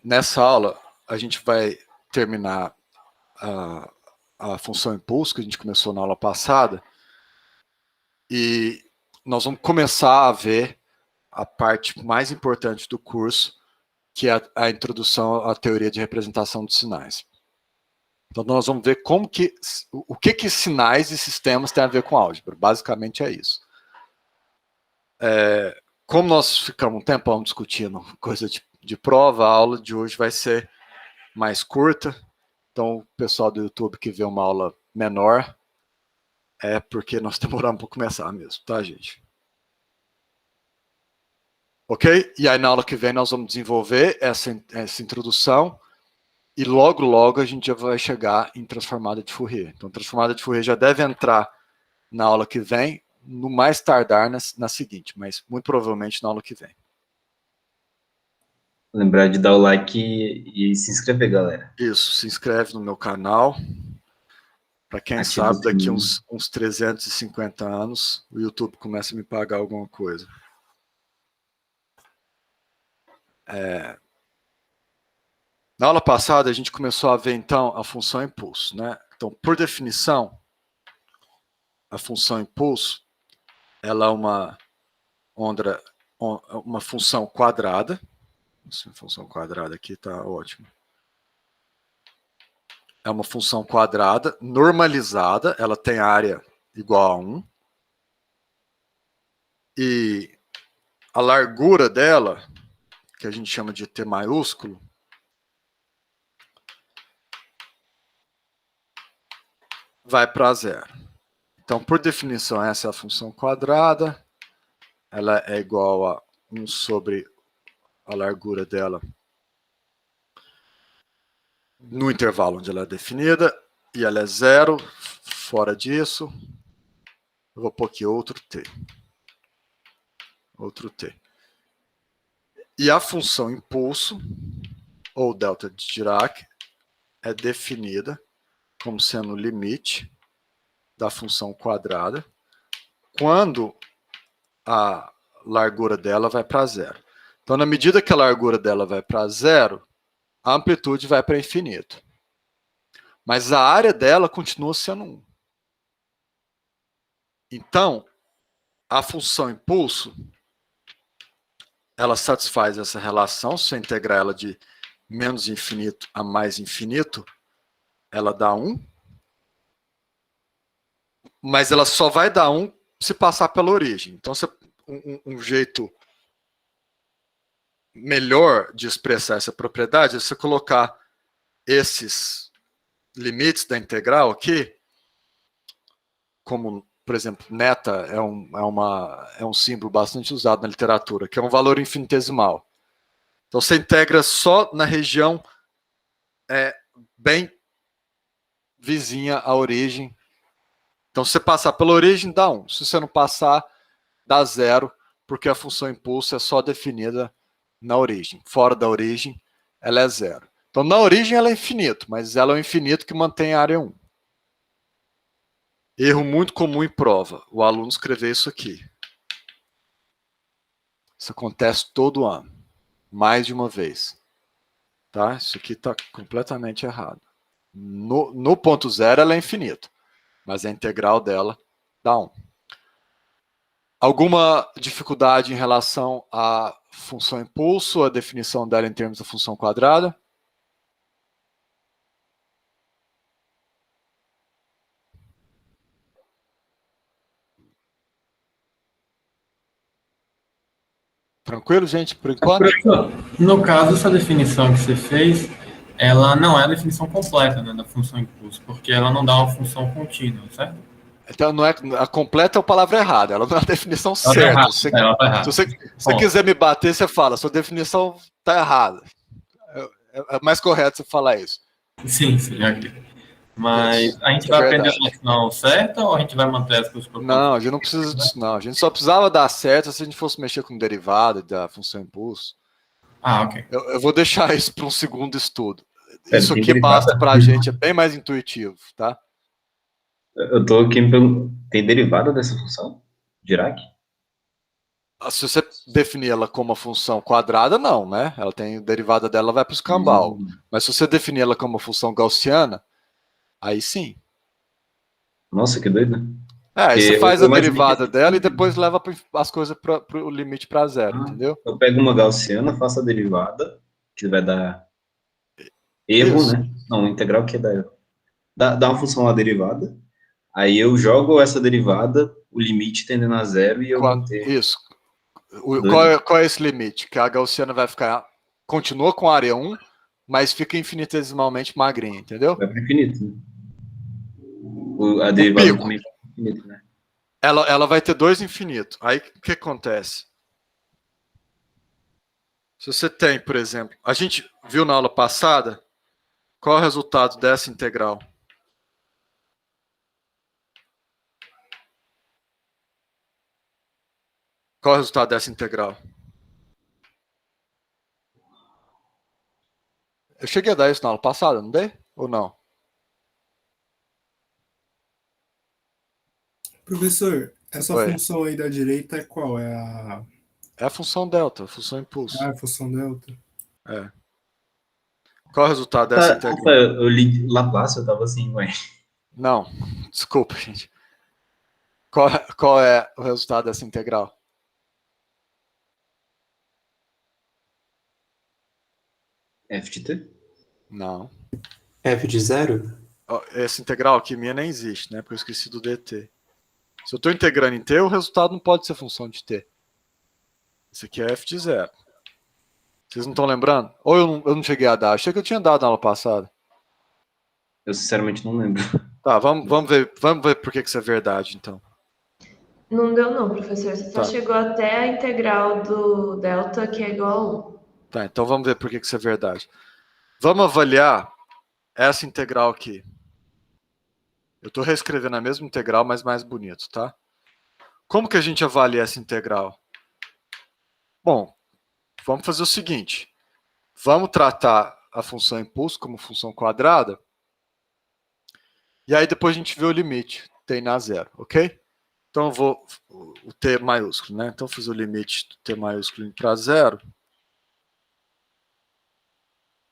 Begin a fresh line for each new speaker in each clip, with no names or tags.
Nessa aula, a gente vai terminar a função impulso, que a gente começou na aula passada, e nós vamos começar a ver a parte mais importante do curso, que é a introdução à teoria de representação de sinais. Então, nós vamos ver o que sinais e sistemas têm a ver com álgebra. Basicamente é isso. Como nós ficamos um tempão discutindo coisa de prova, a aula de hoje vai ser mais curta. Então, o pessoal do YouTube que vê uma aula menor é porque nós demoramos para começar mesmo, tá, gente? Ok? E aí, na aula que vem, nós vamos desenvolver essa introdução e logo a gente já vai chegar em transformada de Fourier. Então, transformada de Fourier já deve entrar na aula que vem, no mais tardar na seguinte, mas muito provavelmente na aula que vem.
Lembrar de dar o like e se inscrever, galera.
Isso, se inscreve no meu canal. Para quem
Ativa
sabe, daqui uns 350 anos, o YouTube começa a me pagar alguma coisa. Na aula passada, a gente começou a ver, então, a função impulso, né? Então, por definição, a função impulso, ela é uma função quadrada. Essa função quadrada aqui está ótimo. É uma função quadrada normalizada, ela tem área igual a 1. E a largura dela, que a gente chama de T maiúsculo, vai para zero. Então, por definição, essa é a função quadrada. Ela é igual a 1 sobre a largura dela no intervalo onde ela é definida. E ela é zero. Fora disso, eu vou pôr aqui outro t. Outro t. E a função impulso, ou delta de Dirac, é definida como sendo o limite da função quadrada quando a largura dela vai para zero. Então, na medida que a largura dela vai para zero, a amplitude vai para infinito. Mas a área dela continua sendo 1. Então, a função impulso, ela satisfaz essa relação. Se eu integrar ela de menos infinito a mais infinito, ela dá 1. Mas ela só vai dar 1 se passar pela origem. Então, um jeito melhor de expressar essa propriedade é você colocar esses limites da integral aqui, como, por exemplo, neta é um símbolo bastante usado na literatura, que é um valor infinitesimal. Então, você integra só na região bem vizinha à origem. Então, se você passar pela origem, dá 1. Se você não passar, dá 0, porque a função impulso é só definida na origem. Fora da origem, ela é 0. Então, na origem, ela é infinito, mas ela é o infinito que mantém a área 1. Erro muito comum em prova, o aluno escrever isso aqui. Isso acontece todo ano, mais de uma vez. Tá? Isso aqui está completamente errado. No ponto zero, ela é infinito, mas a integral dela dá 1. Alguma dificuldade em relação à função impulso, a definição dela em termos da função quadrada? Tranquilo, gente, por enquanto?
Professor, no caso, essa definição que você fez, ela não é a definição completa, né, da função impulso, porque ela não dá uma função contínua, certo?
Então, não é, a completa é a palavra errada, ela não é a definição
Ela
certa.
ela tá errada.
Se você quiser me bater, você fala, sua definição está errada. É mais correto você falar isso.
Sim, ok. Mas
Isso,
a gente
é
vai
verdade.
aprender a noção certa ou a gente vai manter as coisas propostas?
Não, a gente não precisa disso, não. A gente só precisava dar certo se a gente fosse mexer com derivada da função impulso.
Ok.
Eu vou deixar isso para um segundo estudo.
É,
Isso
tem
aqui
derivada.
basta para a gente, é bem mais intuitivo, tá?
Eu tô aqui tem derivada dessa função? Dirac?
Se você definir ela como uma função quadrada, não, né? Ela tem a derivada dela vai para o escambau. Mas se você definir ela como uma função gaussiana, aí sim.
Nossa, que doido.
Aí você
Porque
faz
eu
a
imaginei que
derivada
assim,
dela e depois leva as coisas para o limite para zero, entendeu?
eu pego uma gaussiana, faço a derivada, que vai dar erro,
Isso.
né? Não, integral que dá erro. Dá uma função lá derivada, aí eu jogo essa derivada, o limite tendendo a zero e eu vou ter
Isso.
doido.
Qual é esse limite? Que a gaussiana vai ficar. Continua com área 1, mas fica infinitesimalmente magrinha, entendeu?
Vai para infinito, né? A
O
derivada
pico.
também vai para infinito, né?
Ela vai ter dois infinitos. Aí o que acontece? Se você tem, por exemplo, a gente viu na aula passada qual é o resultado dessa integral. Qual é o resultado dessa integral? Eu cheguei a dar isso na aula passada, não dei? Ou não?
Professor, essa
Oi.
função aí da direita é qual? É a,
É a função delta, a função impulso.
a função delta?
É. Qual é o resultado dessa
Tá,
integral?
Rafael, eu li Laplace, eu tava assim, ué.
Não, desculpa, gente. Qual é o resultado dessa integral?
F de t?
Não.
F de zero?
Ó, essa integral aqui minha nem existe, né? Porque eu esqueci do dt. Se eu estou integrando em t, o resultado não pode ser função de t. Isso aqui é f de zero. Vocês não estão lembrando? Ou eu não cheguei a dar? Achei que eu tinha dado na aula passada.
Eu sinceramente não lembro.
Tá, vamos ver por que isso é verdade, então.
Não deu não, professor. Você só
Tá.
chegou até a integral do delta, que é igual a 1.
Tá, então vamos ver por que isso é verdade. Vamos avaliar essa integral aqui. Eu estou reescrevendo a mesma integral, mas mais bonito, tá? Como que a gente avalia essa integral? Bom, vamos fazer o seguinte. Vamos tratar a função impulso como função quadrada. E aí depois a gente vê o limite, t na zero, ok? Então eu vou, o t maiúsculo, né? Então eu fiz o limite do t maiúsculo indo para zero.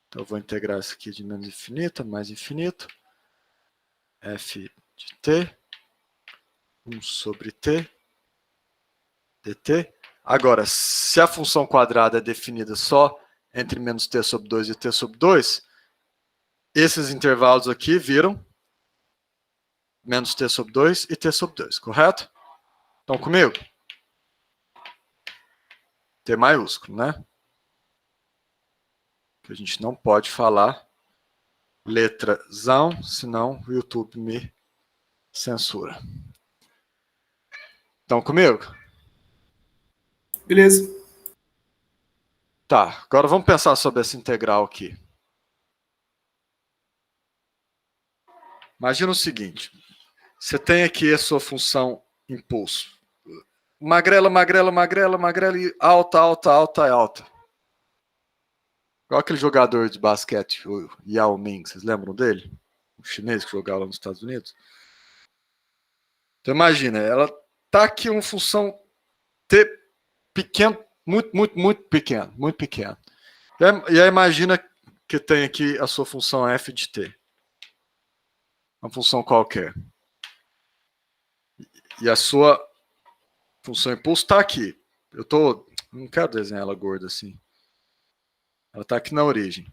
Então eu vou integrar isso aqui de menos infinito a mais infinito. F de t, 1 sobre t, dt. Agora, se a função quadrada é definida só entre menos t sobre 2 e t sobre 2, esses intervalos aqui viram menos t sobre 2 e t sobre 2, correto? Estão comigo? T maiúsculo, né? Que a gente não pode falar letrazão, senão o YouTube me censura. Estão comigo?
Beleza.
Tá, agora vamos pensar sobre essa integral aqui. Imagina o seguinte, você tem aqui a sua função impulso. Magrela, magrela, magrela, magrela e alta, alta, alta, alta. Igual aquele jogador de basquete, o Yao Ming, vocês lembram dele? O chinês que jogava lá nos Estados Unidos. Então imagina, ela tá aqui uma função T pequeno, muito, muito, muito pequeno, muito pequeno. E aí imagina que tem aqui a sua função f de t. Uma função qualquer. E a sua função impulso está aqui. Não quero desenhar ela gorda assim. Ela está aqui na origem.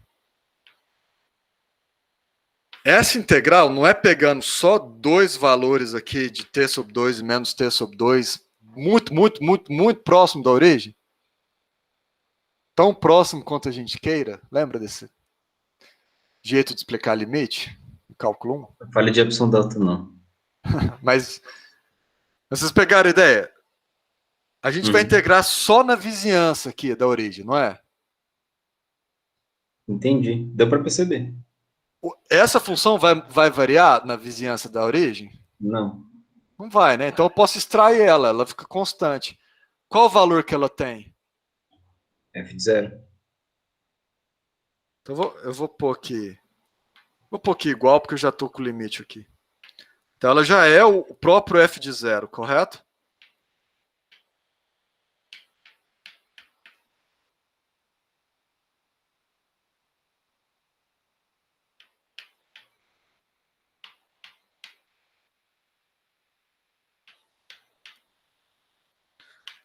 Essa integral não é pegando só dois valores aqui de t sobre 2 e menos t sobre 2, muito, muito, muito, muito próximo da origem? Tão próximo quanto a gente queira. Lembra desse jeito de explicar limite? Cálculo 1?
Não fale de epsilon delta, não.
Mas vocês pegaram a ideia? A gente vai integrar só na vizinhança aqui da origem, não é?
Entendi. Deu para perceber.
Essa função vai variar na vizinhança da origem?
Não.
Não vai, né? Então eu posso extrair ela fica constante. Qual o valor que ela tem?
F de zero.
Então eu vou pôr aqui. Vou pôr aqui igual, porque eu já estou com o limite aqui. Então ela já é o próprio f de zero, correto?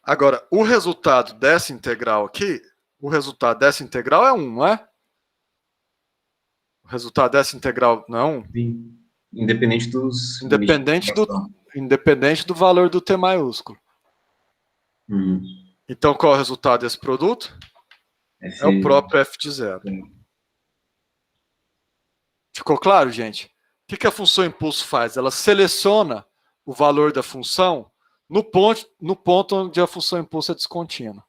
Agora, o resultado dessa integral aqui, o resultado dessa integral é 1, não é? O resultado dessa integral não é 1?
Sim. Independente dos
Independente
limites de equação.
independente do valor do T maiúsculo.
Uhum.
Então, qual é o resultado desse produto?
F...
É o próprio f de zero. Ficou claro, gente? O que a função impulso faz? Ela seleciona o valor da função no ponto onde a função impulso é descontínua.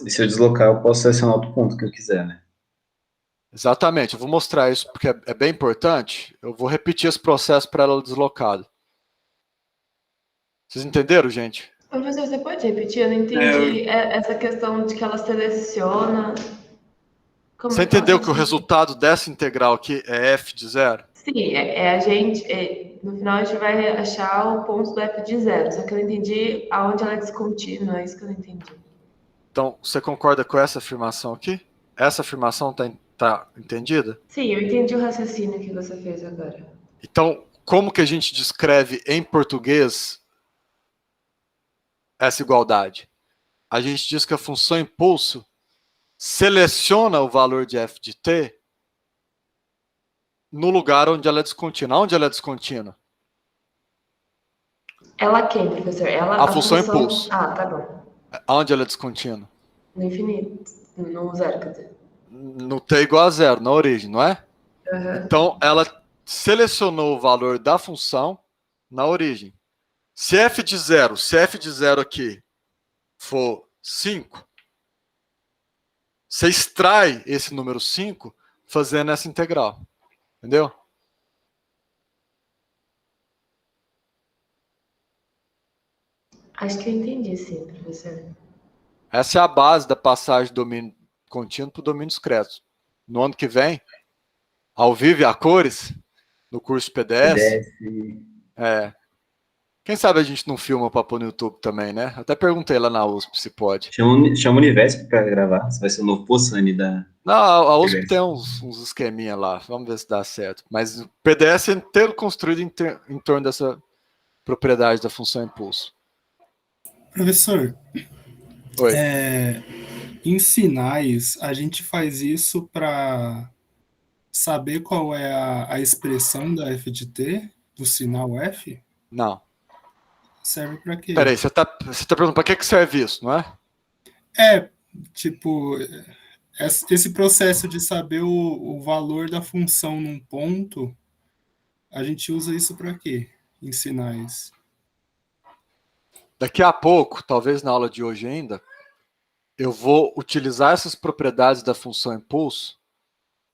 E se eu deslocar, eu posso selecionar outro ponto que eu quiser, né?
Exatamente. Eu vou mostrar isso porque é bem importante. Eu vou repetir esse processo para ela deslocada. Vocês entenderam, gente?
Professor, você pode repetir? Eu não entendi essa questão de que ela seleciona. Como
Você
é que ela
entendeu que o
seleciona?
resultado dessa integral aqui é f de zero?
Sim, a gente. No final a gente vai achar o ponto do f de zero. Só que eu não entendi aonde ela é descontínua, é isso que eu não entendi.
Então, você concorda com essa afirmação aqui? Essa afirmação tá entendida?
Sim, eu entendi o raciocínio que você fez agora.
Então, como que a gente descreve em português essa igualdade? A gente diz que a função impulso seleciona o valor de f de t no lugar onde ela é descontínua. Onde ela é descontínua?
Ela quem, professor?
A função impulso.
Ah, tá bom.
Onde ela é descontínua?
No infinito. No zero, quer dizer.
No t igual a zero, na origem, não é?
Uhum.
Então, ela selecionou o valor da função na origem. Se f de zero aqui for 5, você extrai esse número 5 fazendo essa integral. Entendeu?
Acho que eu entendi, sim, professor.
Essa é a base da passagem do domínio contínuo para o domínio discreto. No ano que vem, ao vivo e a cores, no curso PDS, quem sabe a gente não filma para pôr no YouTube também, né? Até perguntei lá na USP se pode.
Chama o Universo para gravar. Você vai ser o novo Poçani da...
Não, a USP tem uns esqueminha lá. Vamos ver se dá certo. Mas o PDS é inteiro construído em torno dessa propriedade da função impulso.
Professor,
Oi.
em sinais, a gente faz isso para saber qual é a expressão da f de t, do sinal f?
Não.
Serve para quê?
Peraí, você tá perguntando para que serve isso, não é?
Tipo, esse processo de saber o valor da função num ponto, a gente usa isso para quê? Em sinais.
Daqui a pouco, talvez na aula de hoje ainda, eu vou utilizar essas propriedades da função impulso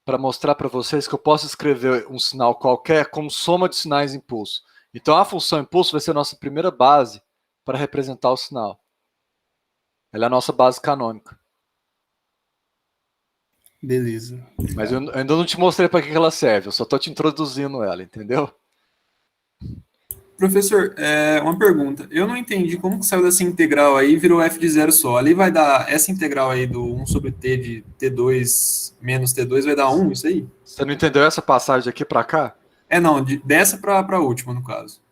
para mostrar para vocês que eu posso escrever um sinal qualquer como soma de sinais impulso. Então a função impulso vai ser a nossa primeira base para representar o sinal. Ela é a nossa base canônica.
Beleza.
Mas eu ainda não te mostrei para que ela serve, eu só estou te introduzindo ela, entendeu?
Professor, uma pergunta. Eu não entendi como que saiu dessa integral aí e virou f de zero só. Ali vai dar, essa integral aí do 1 sobre t de t2 menos t2 vai dar 1, isso aí?
Você não entendeu essa passagem daqui para cá?
Não, dessa para a última, no caso.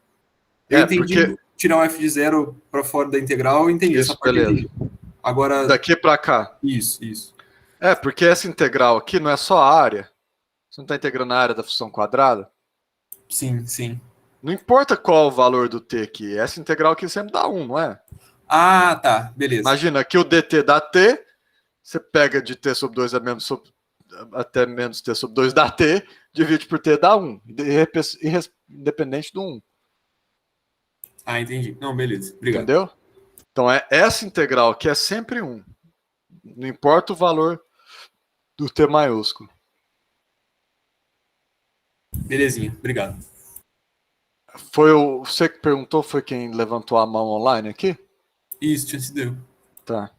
Eu entendi
porque...
tirar o f de zero para fora da integral, eu entendi.
Isso,
essa parte
beleza.
eu entendi. Agora...
Daqui para cá.
Isso.
Porque essa integral aqui não é só a área. Você não está integrando a área da função quadrada?
Sim.
Não importa qual o valor do t aqui, essa integral aqui sempre dá 1, não é?
Ah, tá, beleza.
Imagina, aqui o dt dá t, você pega de t sobre 2 até menos t sobre 2 dá t, divide por t dá 1, independente do 1.
Ah, entendi. Não, beleza, obrigado.
Entendeu? Então, essa integral aqui é sempre 1. Não importa o valor do t maiúsculo.
Belezinha, obrigado.
Você que perguntou, foi quem levantou a mão online aqui?
Isso, tinha sido eu.
Tá.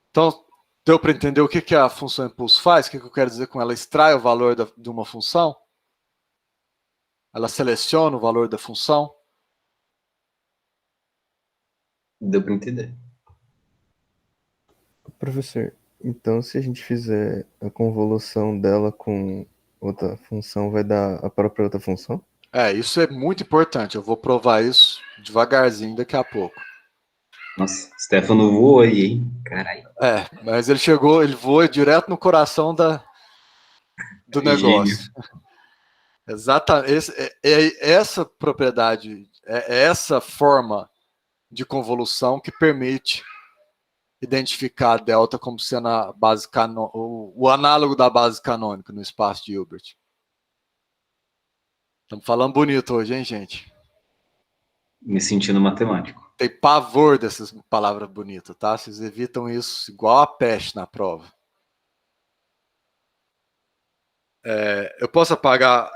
Então, deu para entender o que a função impulso faz? O que eu quero dizer com ela? Extrai o valor de uma função? Ela seleciona o valor da função?
Deu para entender.
Professor, então se a gente fizer a convolução dela com outra função, vai dar a própria outra função?
Isso é muito importante. Eu vou provar isso devagarzinho daqui a pouco.
Nossa, Stefano voou aí, hein? Caralho,
Mas ele voa direto no coração do
gênio.
negócio. Exatamente. Essa propriedade, essa forma de convolução que permite identificar a delta como sendo a base o análogo da base canônica no espaço de Hilbert. Estamos falando bonito hoje, hein, gente?
Me sentindo matemático.
Tem pavor dessas palavras bonitas, tá? Vocês evitam isso igual a peste na prova. Eu posso apagar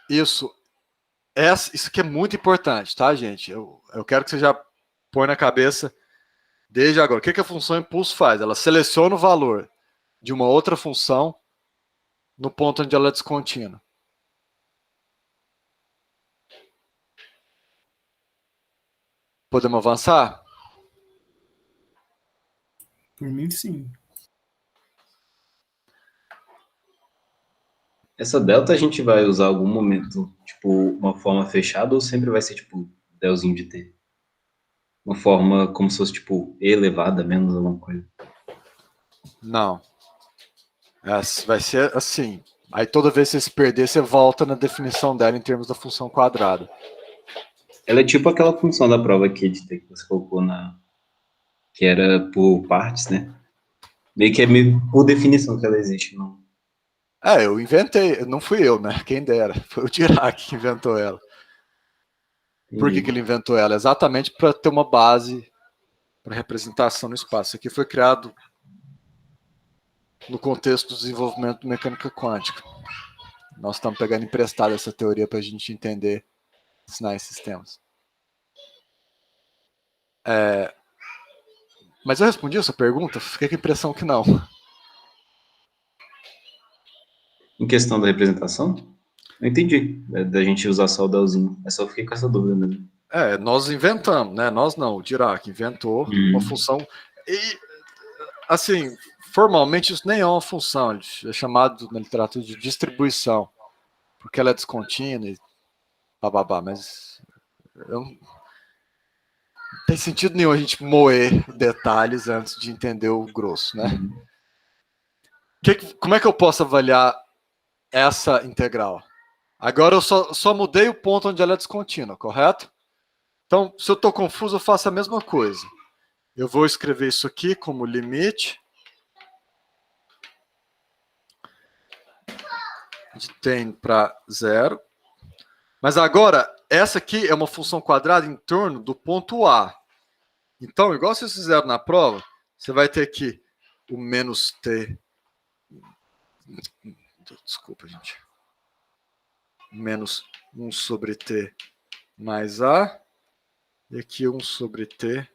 isso. Isso aqui é muito importante, tá, gente? Eu quero que você já põe na cabeça desde agora. O que a função impulso faz? Ela seleciona o valor de uma outra função no ponto onde ela é descontínua. Podemos avançar?
Por mim, sim.
Essa delta a gente vai usar algum momento, tipo, uma forma fechada ou sempre vai ser, tipo, delzinho de t? Uma forma como se fosse, tipo, e elevada, menos alguma coisa.
Não. Vai ser assim. Aí toda vez que você se perder, você volta na definição dela em termos da função quadrada.
Ela é tipo aquela função da prova aqui de t que você colocou que era por partes, né? Meio que é meio por definição que ela existe, não?
Eu inventei, não fui eu, né? Quem dera. Foi o Dirac que inventou ela. Por que ele inventou ela? Exatamente para ter uma base para representação no espaço. Isso aqui foi criado no contexto do desenvolvimento de mecânica quântica. Nós estamos pegando emprestado essa teoria para a gente entender sinais e sistemas. Mas eu respondi essa pergunta? Fiquei com a impressão que não.
Em questão da representação, eu entendi. Da gente usar só o delzinho. É só fiquei com essa dúvida mesmo.
Nós inventamos, né? Nós não, o Dirac inventou uma função. E, assim, formalmente isso nem é uma função, é chamado na literatura de distribuição, porque ela é descontínua e bababá, mas não tem sentido nenhum a gente moer detalhes antes de entender o grosso, né? Como é que eu posso avaliar essa integral? Agora eu só mudei o ponto onde ela é descontínua, correto? Então, se eu estou confuso, eu faço a mesma coisa. Eu vou escrever isso aqui como limite de t para 0. Mas agora, essa aqui é uma função quadrada em torno do ponto A. Então, igual vocês fizeram na prova, você vai ter aqui o menos t. Desculpa, gente. Menos 1 sobre t mais A. E aqui 1 sobre t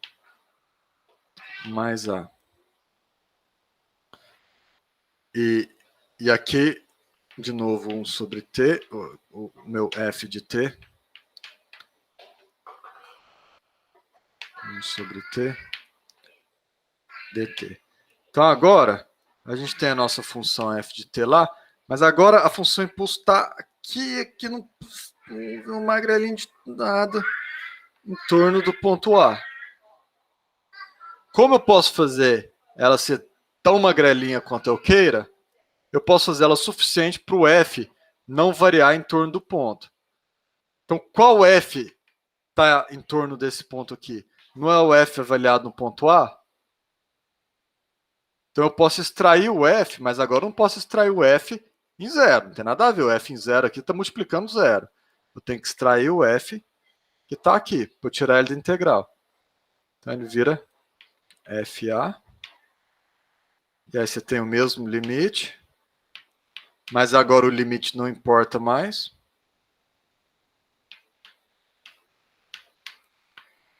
mais A. E aqui, de novo, 1 sobre t, o meu f de t. 1 sobre t dt. Então, agora, a gente tem a nossa função f de t lá, mas agora a função impulso está aqui no magrelinho de nada, em torno do ponto A. Como eu posso fazer ela ser tão magrelinha quanto eu queira, eu posso fazer ela suficiente para o f não variar em torno do ponto. Então, qual f está em torno desse ponto aqui? Não é o f avaliado no ponto A? Então, eu posso extrair o f, mas agora eu não posso extrair o f em 0. Não tem nada a ver. O f em 0 aqui está multiplicando 0. Eu tenho que extrair o f que está aqui, para tirar ele da integral. Então, ele vira FA. E aí você tem o mesmo limite. Mas agora o limite não importa mais.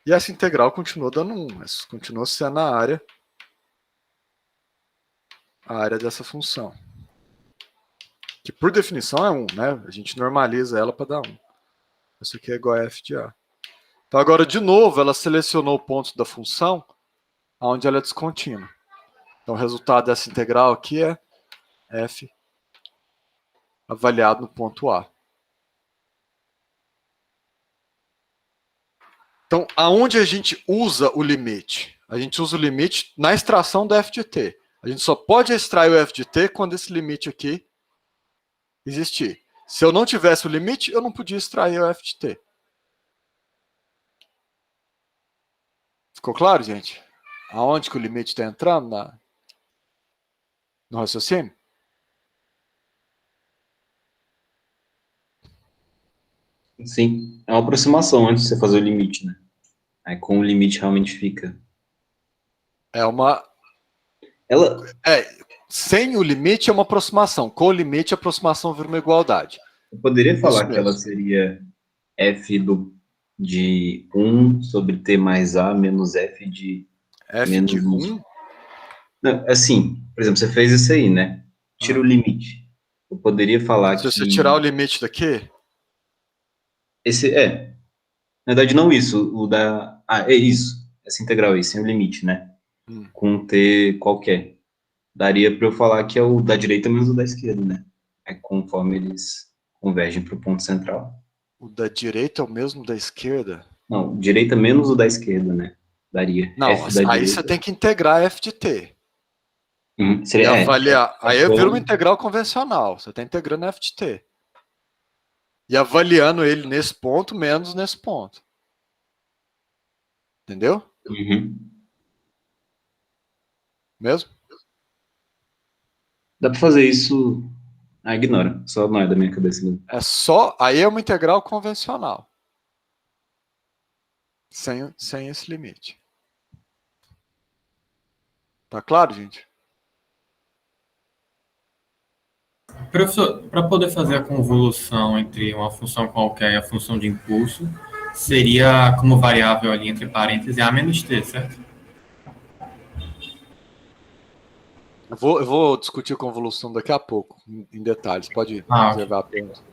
E essa integral continua dando 1. Essa continua sendo a área dessa função. Que por definição é 1, né? A gente normaliza ela para dar 1. Isso aqui é igual a f de A. Então agora, de novo, ela selecionou o ponto da função onde ela é descontínua. Então o resultado dessa integral aqui é f avaliado no ponto A. Então, aonde a gente usa o limite? A gente usa o limite na extração do f de t. A gente só pode extrair o f de t quando esse limite aqui existir. Se eu não tivesse o limite, eu não podia extrair o f de t. Ficou claro, gente? Aonde que o limite está entrando no raciocínio?
Sim, é uma aproximação antes de você fazer o limite, né? Aí com o limite realmente fica.
É uma...
Ela,
sem o limite é uma aproximação. Com o limite, a aproximação vira uma igualdade.
eu poderia falar
Isso
que ela
mesmo.
seria f de 1 sobre t mais a menos f de
F
menos
de
1.
1,
Não, assim, por exemplo, você fez isso aí, né? Tira o limite. Eu poderia falar
se
que
você tirar o limite daqui,
esse na verdade não isso, o da é isso, essa integral aí, sem o limite, né? Com um t qualquer. Daria para eu falar que é o da direita menos o da esquerda, né? É conforme eles convergem para o ponto central.
o da direita é o mesmo da esquerda?
Não, direita menos o da esquerda, né? Daria
Não,
f da
aí
direita.
você tem que integrar f de t. E
Seria,
avaliar. Aí vira
igual-
uma integral convencional. Você está integrando f de t. E avaliando ele nesse ponto menos nesse ponto. Entendeu?
Uhum.
Mesmo?
Dá para fazer isso. Ignora, só não é da minha cabeça mesmo.
É só. Aí é uma integral convencional. Sem esse limite. Tá claro, gente?
Professor, para poder fazer a convolução entre uma função qualquer e a função de impulso, seria como variável ali entre parênteses a menos t, certo?
Eu vou discutir convolução daqui a pouco, em detalhes. Pode reservar a pergunta.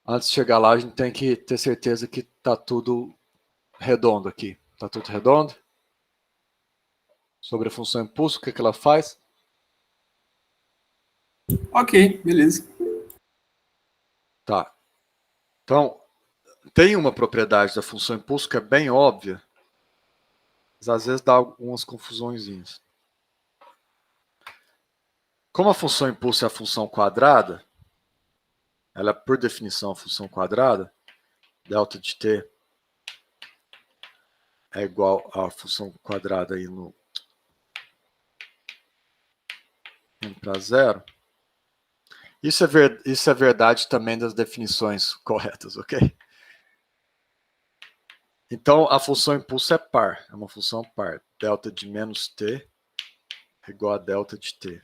Antes de chegar lá, a gente tem que ter certeza que está tudo redondo aqui. Está tudo redondo? Sobre a função impulso, o que ela faz?
Ok, beleza.
Tá. Então, tem uma propriedade da função impulso que é bem óbvia, mas às vezes dá algumas confusõezinhas. Como a função impulso é a função quadrada, ela é por definição a função quadrada, delta de t é igual à função quadrada aí no 1 para 0. Isso é verdade também das definições corretas, ok? Então, a função impulso é par, é uma função par. Delta de menos t é igual a delta de t.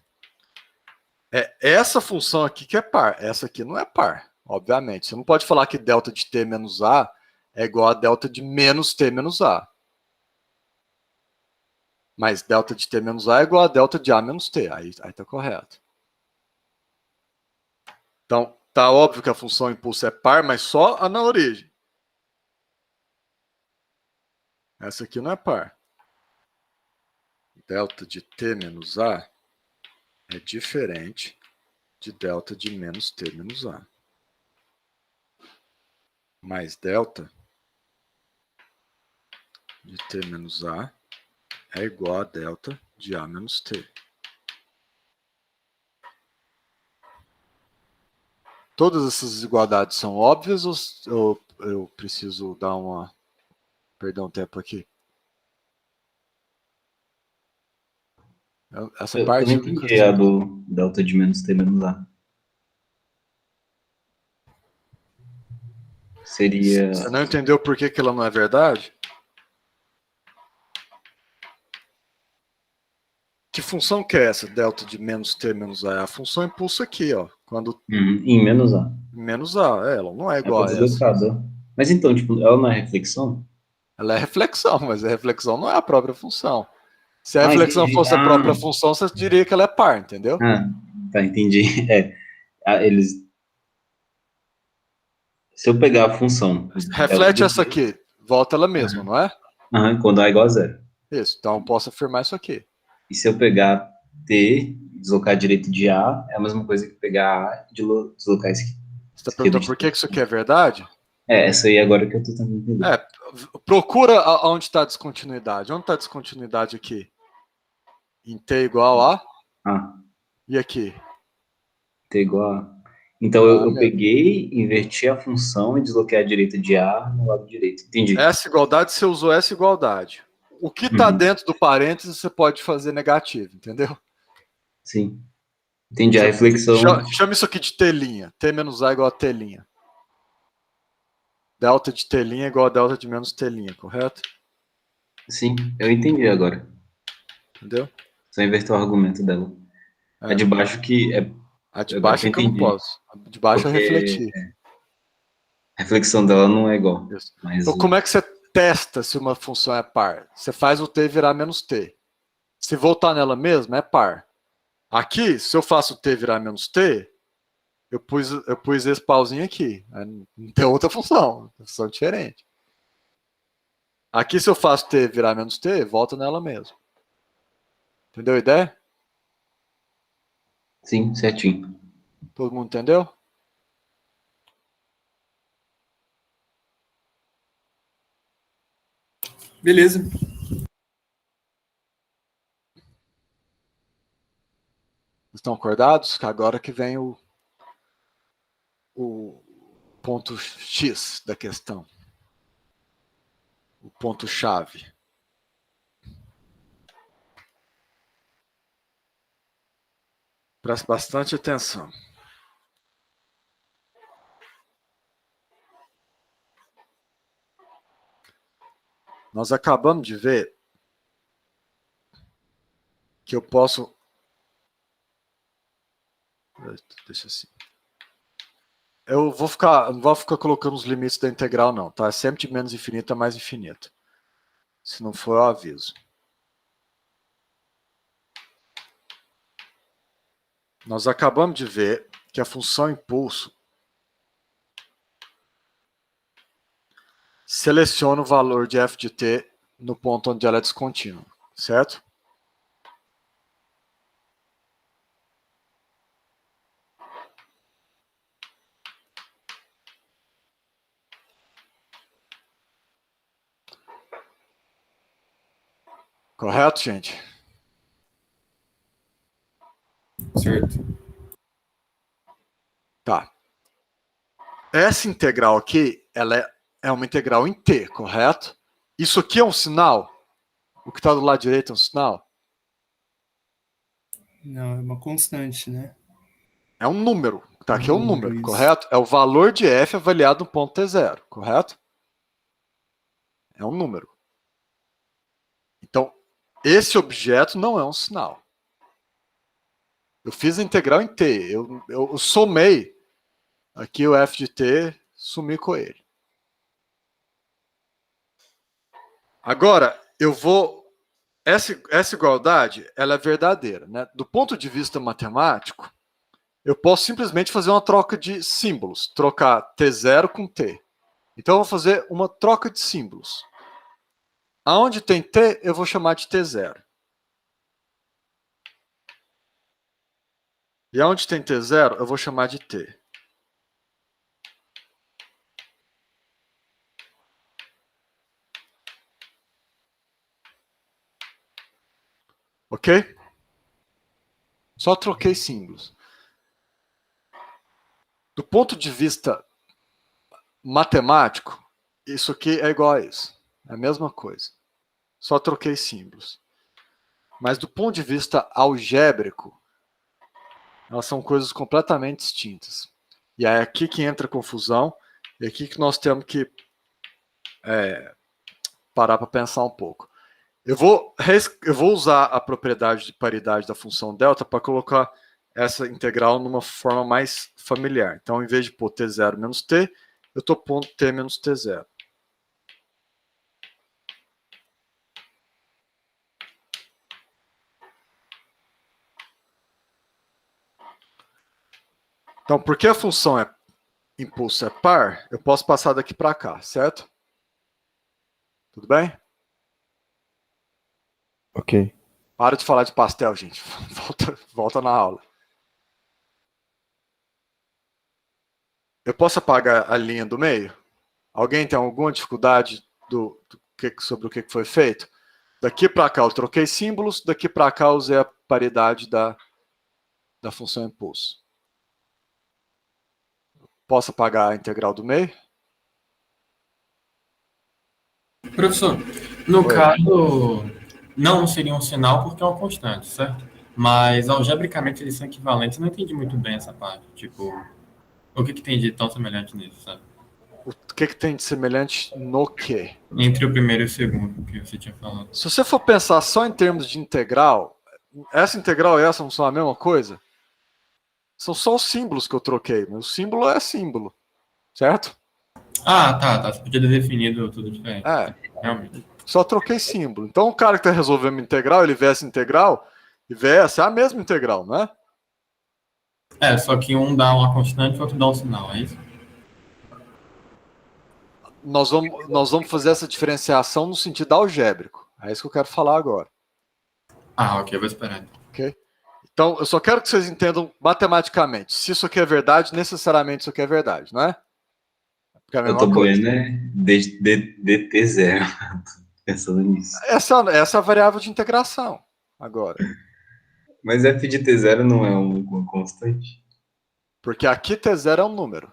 É essa função aqui que é par, essa aqui não é par, obviamente. Você não pode falar que delta de t menos a é igual a delta de menos t menos a. Mas delta de t menos a é igual a delta de a menos t, aí tá correto. Então, tá óbvio que a função impulso é par, mas só na origem. Essa aqui não é par. Delta de t menos a é diferente de delta de menos t menos a. Mais delta de t menos a é igual a delta de a menos t. Todas essas desigualdades são óbvias ou eu preciso dar uma... Perdão o tempo aqui. Essa
Eu
parte
não
eu nunca
entendi a do delta de menos t menos a. Seria...
Você não entendeu por que ela não é verdade? Que função que é essa, delta de menos t menos a? É a função impulso aqui, ó. Quando
em menos a.
menos a, ela não é
É
igual
pra
a essa.
deslocada. Mas então, tipo, ela não é reflexão?
Ela é reflexão, mas a reflexão não é a própria função. Se a reflexão
entendi.
fosse a própria função, você diria que ela é par, entendeu?
Tá, entendi. Eles... Se eu pegar a função...
Reflete essa aqui, volta ela mesma, não é?
Quando A é igual a zero.
Isso, então eu posso afirmar isso aqui.
E se eu pegar T, deslocar direito de A, é a mesma coisa que pegar A e deslocar esquerda.
Você está perguntando por que isso aqui é verdade?
Essa aí agora que eu tô tentando entender.
Procura onde está a descontinuidade. Onde está a descontinuidade aqui? Em t igual a? E aqui?
T igual a... Então eu peguei, inverti a função e desloquei a direita de A no lado direito. Entendi.
Essa igualdade, você usou essa igualdade. O que está dentro do parênteses, você pode fazer negativo, entendeu?
Sim. Entendi a reflexão.
Chama isso aqui de telinha. T menos A igual a telinha. Delta de telinha igual a delta de menos telinha, correto?
Sim, eu entendi agora.
Entendeu?
Só inverter o argumento dela. A de baixo que é...
A de baixo é que eu não posso. A de baixo é refletir.
A reflexão dela não é igual. Mas...
Então, como é que você testa se uma função é par? Você faz o t virar menos t. Se voltar nela mesma, é par. Aqui, se eu faço o t virar menos t, eu pus esse pauzinho aqui. Não tem outra função. Função diferente. Aqui, se eu faço t virar menos t, volta nela mesmo. Entendeu a ideia?
Sim, certinho.
Todo mundo entendeu?
Beleza.
Estão acordados? Que agora que vem o ponto X da questão. O ponto-chave. Preste bastante atenção. Nós acabamos de ver que eu posso... Deixa assim. Eu não vou ficar colocando os limites da integral, não, tá? É sempre de menos infinito a mais infinito. Se não for, eu aviso. Nós acabamos de ver que a função impulso seleciona o valor de f de t no ponto onde ela é descontínua, certo? Correto, gente?
Certo.
Tá. Essa integral aqui, ela é uma integral em t, correto? Isso aqui é um sinal? O que está do lado direito é um sinal?
Não, é uma constante, né?
É um número. Tá, aqui é um número,
Isso.
correto? É o valor de f avaliado no ponto t0, correto? É um número. Então, esse objeto não é um sinal. Eu fiz a integral em t. Eu somei aqui o f de t, sumi com ele. Agora, eu vou... Essa igualdade, ela é verdadeira, né? Do ponto de vista matemático, eu posso simplesmente fazer uma troca de símbolos. Trocar t0 com t. Então, eu vou fazer uma troca de símbolos. Aonde tem t, eu vou chamar de t0. E aonde tem t0, eu vou chamar de t. Ok? Só troquei símbolos. Do ponto de vista matemático, isso aqui é igual a isso. É a mesma coisa. Só troquei símbolos. Mas do ponto de vista algébrico, elas são coisas completamente distintas. E é aqui que entra a confusão, e é aqui que nós temos que parar para pensar um pouco. Eu vou usar a propriedade de paridade da função delta para colocar essa integral numa forma mais familiar. Então, em vez de pôr t0 menos t, eu estou pondo t menos t0. Então, porque a função impulso é par, eu posso passar daqui para cá, certo? Tudo bem?
Ok.
Para de falar de pastel, gente. Volta na aula. Eu posso apagar a linha do meio? Alguém tem alguma dificuldade sobre o que foi feito? Daqui para cá eu troquei símbolos, daqui para cá eu usei a paridade da função impulso. Posso apagar a integral do meio?
Professor, no
Oi.
caso, não seria um sinal porque é uma constante, certo? Mas algebricamente eles são equivalentes. Eu não entendi muito bem essa parte. Tipo, o que tem de tão semelhante nisso, sabe?
O que tem de semelhante no quê?
Entre o primeiro e o segundo, que você tinha falado.
Se você for pensar só em termos de integral, essa integral e essa não são a mesma coisa? São só os símbolos que eu troquei, mas o símbolo é símbolo, certo?
Ah, tá. Você podia ter definido tudo diferente.
É,
Realmente.
só troquei símbolo. Então o cara que está resolvendo uma integral, ele vê essa integral e vê essa, é a mesma integral, não é?
É, só que um dá uma constante e o outro dá um sinal, é isso?
Nós vamos fazer essa diferenciação no sentido algébrico. É isso que eu quero falar agora.
Ah, ok, eu vou esperar.
Ok? Então, eu só quero que vocês entendam matematicamente. Se isso aqui é verdade, necessariamente isso aqui é verdade, não é? Porque é a
Eu
mesma
tô
coisa.
correndo, né? DT0. Pensando nisso.
Essa é a variável de integração. Agora.
Mas f de t0 não é uma constante?
Porque aqui T0 é um número.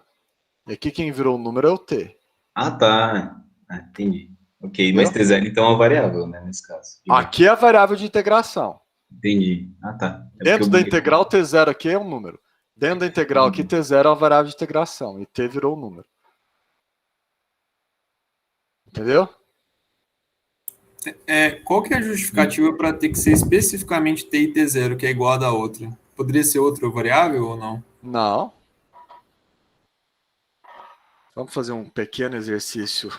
E aqui quem virou um número é o T.
Ah, tá. Ah, entendi. Ok,
Entendeu?
mas t0 então é uma variável, né, nesse caso.
Aqui é a variável de integração.
Entendi. Ah, tá. É
Dentro
porque
da
eu-
integral, T0 aqui é um número. Dentro da integral aqui, T0 é uma variável de integração. E T virou um número. Entendeu?
Qual que é a justificativa para ter que ser especificamente t e t0, que é igual a da outra? Poderia ser outra variável ou não?
Não. Vamos fazer um pequeno exercício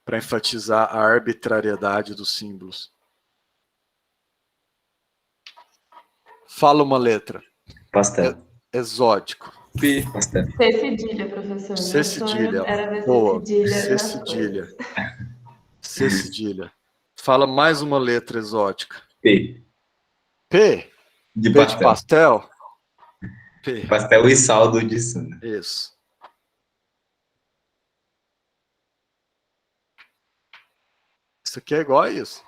para enfatizar a arbitrariedade dos símbolos. Fala uma letra.
Pastel.
Exótico.
P.
Pastel.
C cedilha, professor.
C
Meu sonho
cedilha.
era ver C
Boa.
cedilha
C
nas
cedilha.
coisas.
C cedilha. Fala mais uma letra exótica.
P.
P.
De
P de
pastel.
pastel. P.
Pastel e saldo disso, né?
Isso. Isso aqui é igual a isso.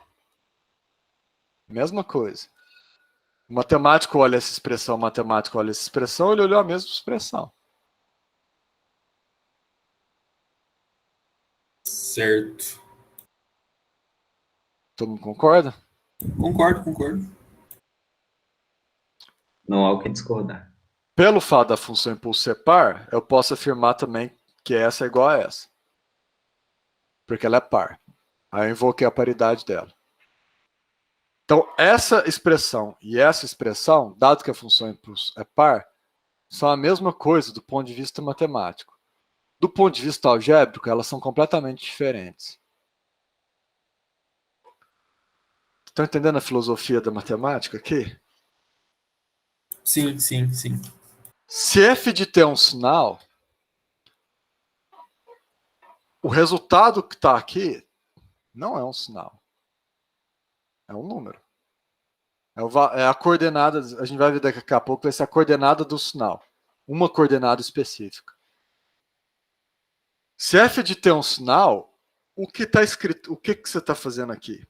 Mesma coisa. O matemático olha essa expressão, o matemático olha essa expressão, ele olhou a mesma expressão.
Certo.
Todo mundo concorda?
Concordo.
Não há o que discordar.
Pelo fato da função impulso ser par, eu posso afirmar também que essa é igual a essa. Porque ela é par. Aí eu invoquei a paridade dela. Então, essa expressão e essa expressão, dado que a função impulso é par, são a mesma coisa do ponto de vista matemático. Do ponto de vista algébrico, elas são completamente diferentes. Estão entendendo a filosofia da matemática aqui?
Sim.
Se f de t é um sinal, o resultado que está aqui não é um sinal. É um número. É a coordenada, a gente vai ver daqui a pouco, vai ser a coordenada do sinal. Uma coordenada específica. Se f de t é um sinal, o que está escrito, o que você está fazendo aqui?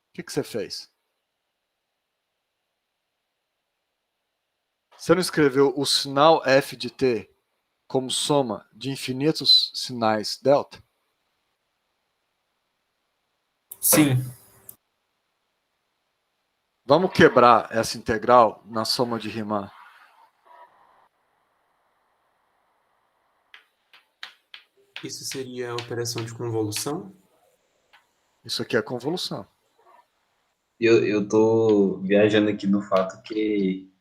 O que você fez? Você não escreveu o sinal f de t como soma de infinitos sinais delta?
Sim.
Vamos quebrar essa integral na soma de Riemann.
Isso seria a operação de convolução?
Isso aqui é convolução.
Eu tô viajando aqui no fato que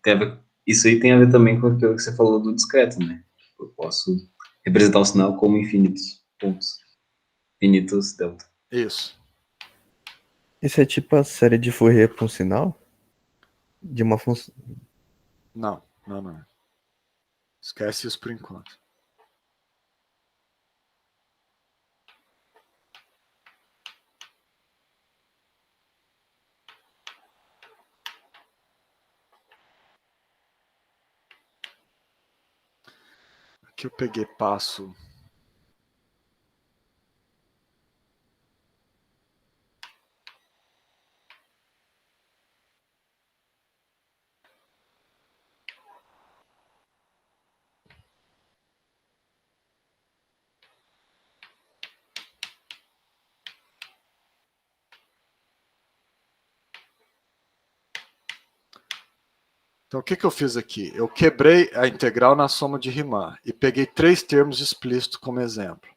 isso aí tem a ver também com aquilo que você falou do discreto, né? Eu posso representar o sinal como infinitos pontos. Infinitos delta.
Isso.
Isso é tipo a série de Fourier para um sinal? De uma função.
Não. Esquece isso por enquanto. Aqui eu peguei passo Então, o que eu fiz aqui? Eu quebrei a integral na soma de Riemann e peguei 3 termos explícitos como exemplo.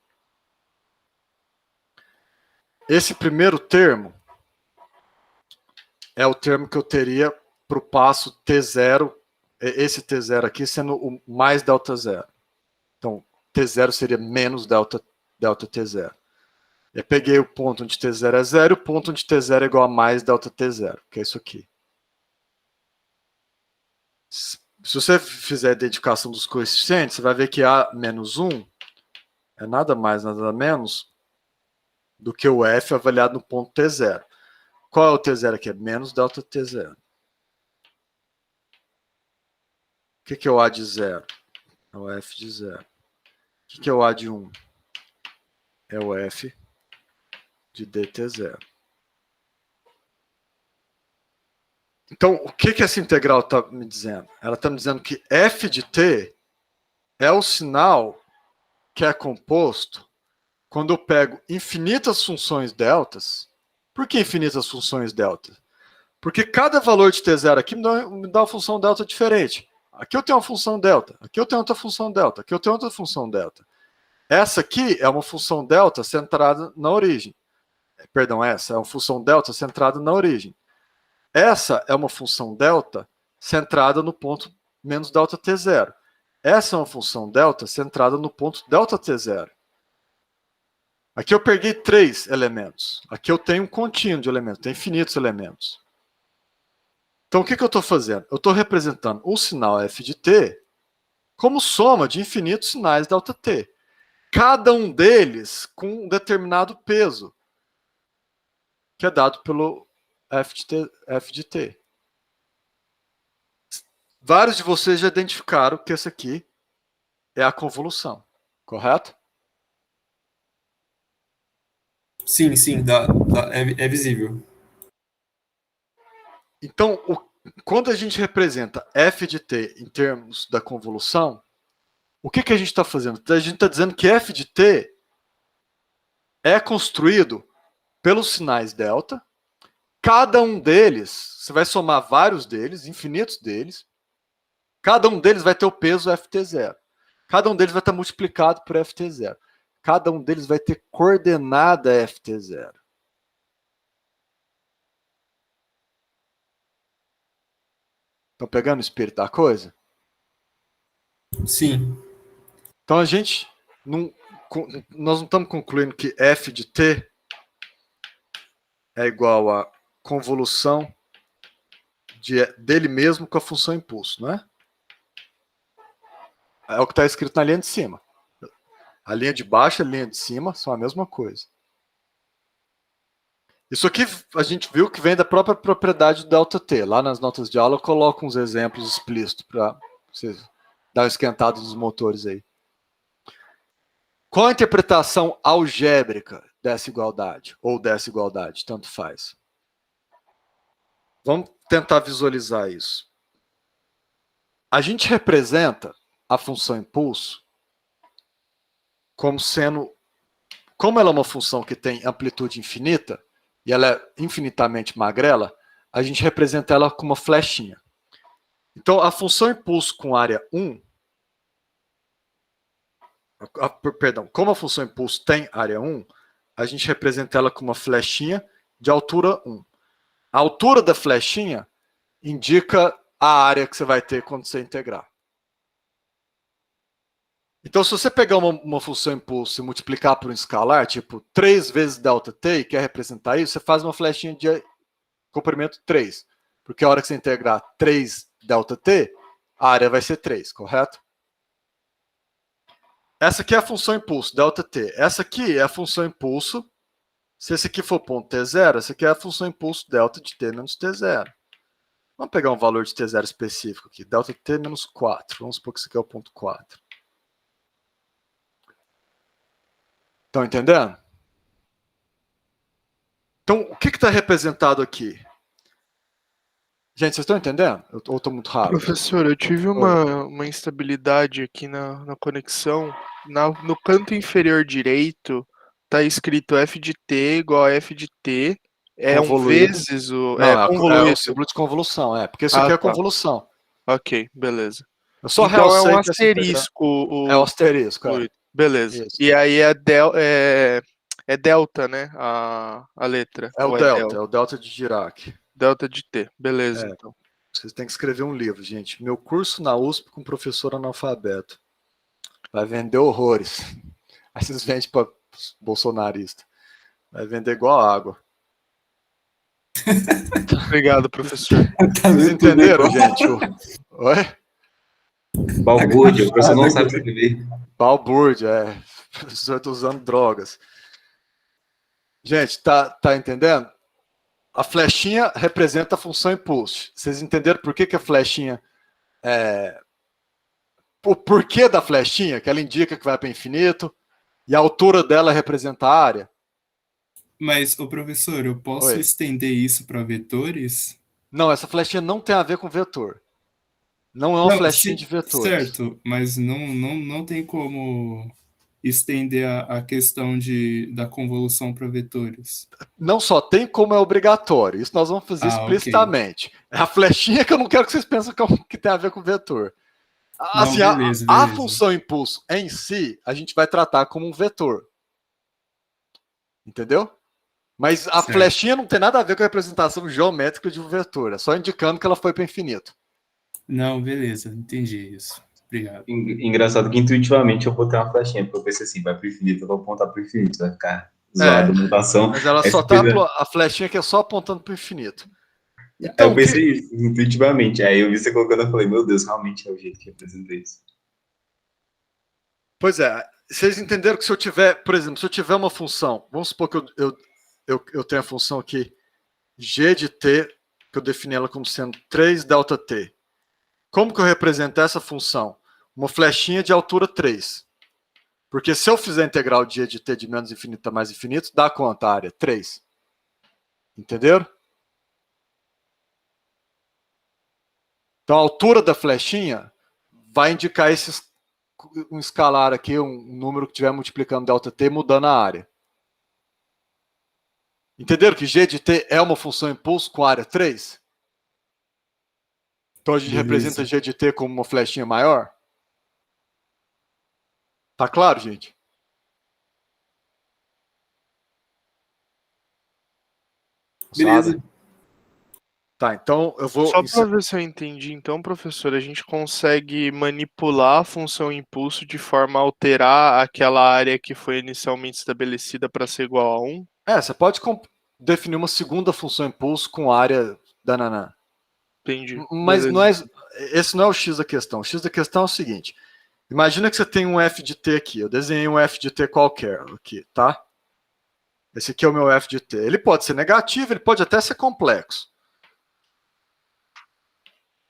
Esse primeiro termo é o termo que eu teria para o passo T0, esse T0 aqui sendo o mais delta zero. Então, T0 seria menos delta T0. Eu peguei o ponto onde T0 é zero e o ponto onde T0 é igual a mais delta T0, que é isso aqui. Se você fizer a identificação dos coeficientes, você vai ver que A menos 1 é nada mais, nada menos do que o F avaliado no ponto T0. Qual é o T0 aqui? É menos delta T0. O que é o A de 0? É o F de 0. O que é o A de 1? É o F de dt0. Então, o que essa integral está me dizendo? Ela está me dizendo que f de t é o sinal que é composto quando eu pego infinitas funções deltas. Por que infinitas funções deltas? Porque cada valor de t0 aqui me dá uma função delta diferente. Aqui eu tenho uma função delta, aqui eu tenho outra função delta, aqui eu tenho outra função delta. Essa aqui é uma função delta centrada na origem. Perdão, essa é uma função delta centrada na origem. Essa é uma função delta centrada no ponto menos delta t0. Essa é uma função delta centrada no ponto delta t0. Aqui eu peguei 3 elementos. Aqui eu tenho um contínuo de elementos, tem infinitos elementos. Então o que eu estou fazendo? Eu estou representando o sinal f de t como soma de infinitos sinais delta t. Cada um deles com um determinado peso, que é dado pelo f de t. Vários de vocês já identificaram que esse aqui é a convolução, correto?
Sim, é visível.
Então, quando a gente representa f de t em termos da convolução, o que a gente está fazendo? A gente está dizendo que f de t é construído pelos sinais delta. Cada um deles, você vai somar vários deles, infinitos deles. Cada um deles vai ter o peso ft0. Cada um deles vai estar multiplicado por ft0. Cada um deles vai ter coordenada ft0. Estão pegando o espírito da coisa?
Sim.
Então a gente nós não estamos concluindo que f de t é igual a convolução dele mesmo com a função impulso, não é? É o que está escrito na linha de cima. A linha de baixo e a linha de cima são a mesma coisa. Isso aqui a gente viu que vem da própria propriedade do delta-t. Lá nas notas de aula eu coloco uns exemplos explícitos para vocês dar uma esquentada dos motores aí. Qual a interpretação algébrica dessa igualdade? Ou dessa igualdade, tanto faz. Vamos tentar visualizar isso. A gente representa a função impulso como sendo, como ela é uma função que tem amplitude infinita, e ela é infinitamente magrela, a gente representa ela com uma flechinha. Então, a função impulso com área 1, como a função impulso tem área 1, a gente representa ela com uma flechinha de altura 1. A altura da flechinha indica a área que você vai ter quando você integrar. Então, se você pegar uma função impulso e multiplicar por um escalar, tipo 3 vezes ΔT, e quer representar isso, você faz uma flechinha de comprimento 3. Porque a hora que você integrar 3 ΔT, a área vai ser 3, correto? Essa aqui é a função impulso, ΔT. Essa aqui é a função impulso. Se esse aqui for ponto T0, essa aqui é a função impulso delta de T menos T0. Vamos pegar um valor de T0 específico aqui. Delta de T menos 4. Vamos supor que isso aqui é o ponto 4. Estão entendendo? Então, o que está representado aqui? Gente, vocês estão entendendo? Ou estou muito rápido?
Professor, eu tive uma instabilidade aqui na conexão. No canto inferior direito, está escrito f de t igual a f de t. É
Convoluído.
vezes o...
Não, é o
convoluído.
símbolo de convolução, porque isso aqui é a convolução.
Ok, beleza.
Eu só
Então é um
realcei que essa integral-
asterisco
É o
o
asterisco, é.
fluido. Beleza.
Isso.
E aí é delta, né? A letra.
É o
Ou
delta, é o delta de Dirac.
delta de T. Beleza,
É.
então.
Vocês têm que escrever um livro, gente. Meu curso na USP com professor analfabeto. Vai vender horrores. Aí vocês vendem para bolsonarista. Vai vender igual água.
Obrigado, professor.
Vocês entenderam, gente? Oi?
Balbúrdia, o professor não sabe escrever.
Balbúrdia, O professor está usando drogas. Gente, tá entendendo? A flechinha representa a função impulso. Vocês entenderam por que a flechinha o porquê da flechinha, que ela indica que vai para infinito, e a altura dela representa a área?
Mas, ô professor, eu posso
Oi.
estender isso para vetores?
Não, essa flechinha não tem a ver com vetor. Não é uma flechinha de vetores.
Certo, mas não tem como estender a questão da convolução para vetores.
Não só tem, como é obrigatório. Isso nós vamos fazer
Ok.
explicitamente. É a flechinha que eu não quero que vocês pensem que tem a ver com vetor. Assim,
beleza,
a
beleza.
função impulso em si, a gente vai tratar como um vetor. Entendeu? Mas a
Certo.
flechinha não tem nada a ver com a representação geométrica de um vetor. É só indicando que ela foi para infinito.
Não, beleza, entendi isso. Obrigado.
Engraçado que intuitivamente eu botei uma flechinha, porque eu pensei assim, vai pro infinito, eu vou apontar pro infinito, vai ficar zoado a mutação.
Mas ela
Aí
só
você
tá
fez
a flechinha que é só apontando para o infinito.
Aí
Então,
eu pensei isso, intuitivamente. Aí eu vi você colocando, eu falei, meu Deus, realmente é o jeito que representa isso.
Pois é, vocês entenderam que se eu tiver, por exemplo, se eu tiver uma função, vamos supor que eu tenho a função aqui, g de t, que eu defini ela como sendo 3 delta t. Como que eu represento essa função? Uma flechinha de altura 3. Porque se eu fizer a integral de g de t de menos infinito a mais infinito, dá quanto a área? 3. Entenderam? Então a altura da flechinha vai indicar um escalar aqui, um número que estiver multiplicando delta t, mudando a área. Entenderam que g de t é uma função impulso com área 3? Então a gente representa g de t como uma flechinha maior? Tá claro, gente?
Beleza.
Sabe? Tá, então eu vou...
Só para ver se eu entendi, então, professor, a gente consegue manipular a função impulso de forma a alterar aquela área que foi inicialmente estabelecida para ser igual a 1?
Você pode definir uma segunda função impulso com área da nanã.
Entendi.
Mas
Beleza.
não é, esse não é o X da questão. O X da questão é o seguinte. Imagina que você tem um f de t aqui. Eu desenhei um f de t qualquer aqui, tá? Esse aqui é o meu f de t. Ele pode ser negativo, ele pode até ser complexo.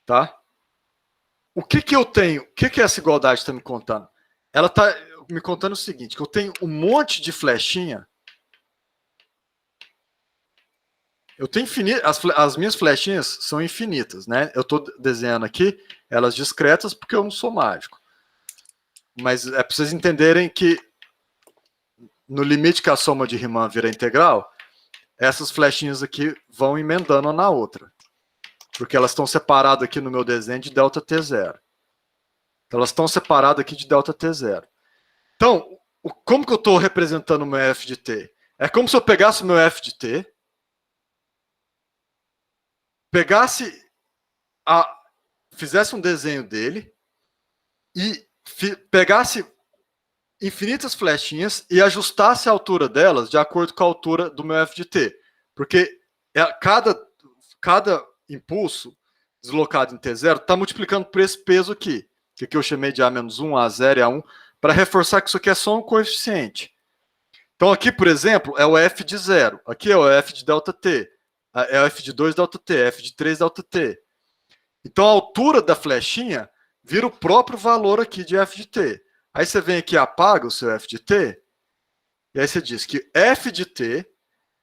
Tá? O que eu tenho? O que essa igualdade está me contando? Ela está me contando o seguinte, que eu tenho um monte de flechinha. Eu tenho as minhas flechinhas são infinitas, né? Eu estou desenhando aqui elas discretas porque eu não sou mágico. Mas é para vocês entenderem que no limite que a soma de Riemann vira integral, essas flechinhas aqui vão emendando uma na outra. Porque elas estão separadas aqui no meu desenho de delta t0. Então, elas estão separadas aqui de delta t0. Então, como que eu estou representando o meu f de t? É como se eu pegasse o meu f de t, fizesse um desenho dele e pegasse infinitas flechinhas e ajustasse a altura delas de acordo com a altura do meu f de t. Porque cada impulso deslocado em t0 está multiplicando por esse peso aqui, que aqui eu chamei de a-1, a0 e a1, para reforçar que isso aqui é só um coeficiente. Então aqui, por exemplo, é o f de 0. Aqui é o f de delta t. É o f de 2 delta t, f de 3 delta t. Então a altura da flechinha vira o próprio valor aqui de f de t. Aí você vem aqui e apaga o seu f de t, e aí você diz que f de t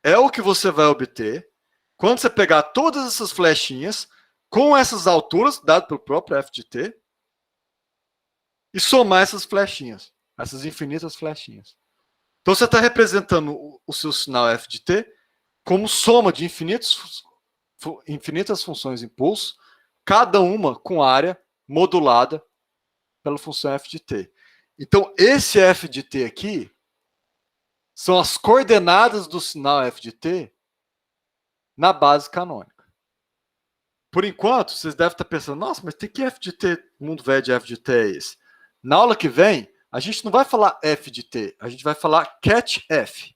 é o que você vai obter quando você pegar todas essas flechinhas com essas alturas, dado pelo próprio f de t, e somar essas flechinhas, essas infinitas flechinhas. Então você está representando o seu sinal f de t como soma de infinitas funções impulso, cada uma com área modulada pela função f de t. Então, esse f de t aqui são as coordenadas do sinal f de t na base canônica. Por enquanto, vocês devem estar pensando, nossa, mas tem que f de t, mundo velho de f de t é esse? Na aula que vem, a gente não vai falar f de t, a gente vai falar cat f.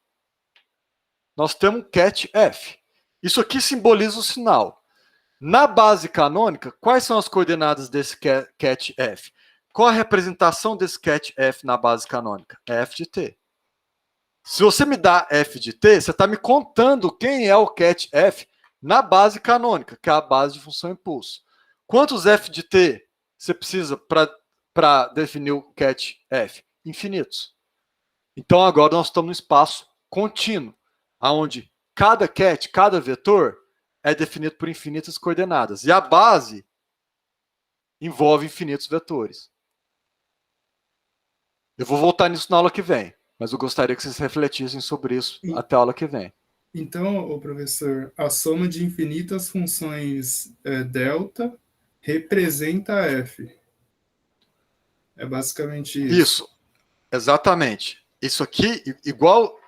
Nós temos um cat f. Isso aqui simboliza o sinal. Na base canônica, quais são as coordenadas desse cat f? Qual a representação desse cat f na base canônica? É f de t. Se você me dá f de t, você está me contando quem é o cat f na base canônica, que é a base de função impulso. Quantos f de t você precisa para definir o cat f? Infinitos. Então agora nós estamos no espaço contínuo, onde cada cat, cada vetor, é definido por infinitas coordenadas. E a base envolve infinitos vetores. Eu vou voltar nisso na aula que vem, mas eu gostaria que vocês refletissem sobre isso até a aula que vem.
Então, professor, a soma de infinitas funções delta representa f. É basicamente isso.
Isso, exatamente. Isso aqui,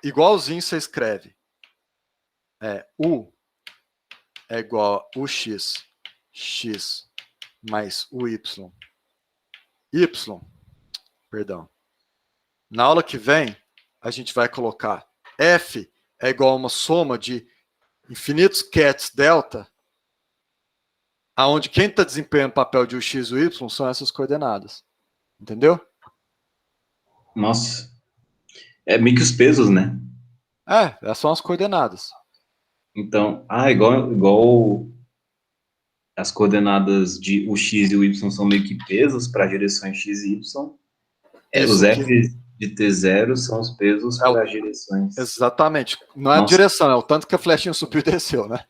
igualzinho você escreve. U é igual a UX, X mais UY. Perdão. Na aula que vem, a gente vai colocar F é igual a uma soma de infinitos cats delta, aonde quem está desempenhando o papel de UX e Y são essas coordenadas. Entendeu?
Nossa. É meio que os pesos, né?
Essas são as coordenadas.
Então, igual as coordenadas de o x e o y são meio que pesos para direções x e y. Os f de t0 são os pesos para as direções.
Exatamente. Não é a direção, é o tanto que a flechinha subiu e desceu, né?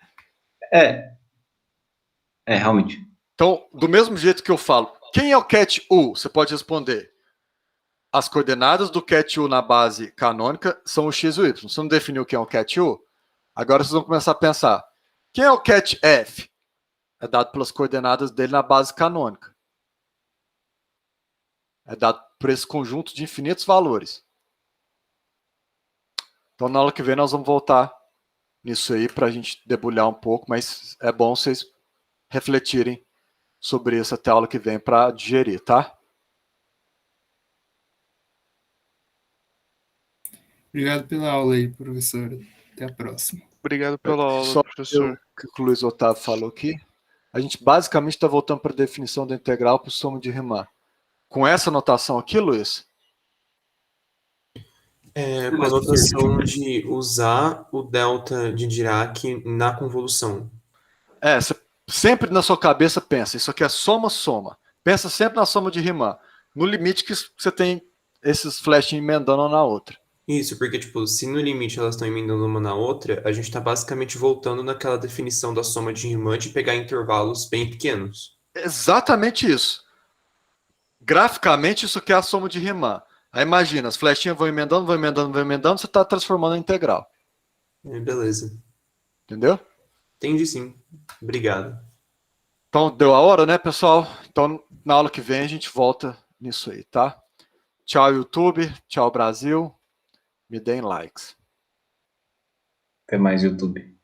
Realmente.
Então, do mesmo jeito que eu falo, quem é o cat U? Você pode responder. As coordenadas do cat U na base canônica são o x e o y. Você não definiu quem é o cat U? Agora vocês vão começar a pensar. Quem é o cat F? É dado pelas coordenadas dele na base canônica. É dado por esse conjunto de infinitos valores. Então, na aula que vem, nós vamos voltar nisso aí para a gente debulhar um pouco, mas é bom vocês refletirem sobre isso até a aula que vem para digerir, tá?
Obrigado pela aula aí, professor. Até a próxima.
Obrigado pela aula,
Só
professor.
o que o Luiz Otávio falou aqui. A gente basicamente está voltando para a definição da integral por soma de Riemann. Com essa notação aqui, Luiz?
Com a notação de usar o delta de Dirac na convolução.
Você sempre na sua cabeça pensa, isso aqui é soma-soma. Pensa sempre na soma de Riemann. No limite que você tem esses flechinhos emendando uma na outra.
Isso, porque, tipo, se no limite elas estão emendando uma na outra, a gente está basicamente voltando naquela definição da soma de Riemann de pegar intervalos bem pequenos.
Exatamente isso. Graficamente, isso aqui é a soma de Riemann. Aí imagina, as flechinhas vão emendando, você está transformando em integral.
Beleza.
Entendeu?
Entendi sim. Obrigado.
Então, deu a hora, né, pessoal? Então, na aula que vem, a gente volta nisso aí, tá? Tchau, YouTube. Tchau, Brasil. Me deem likes.
Até mais, YouTube.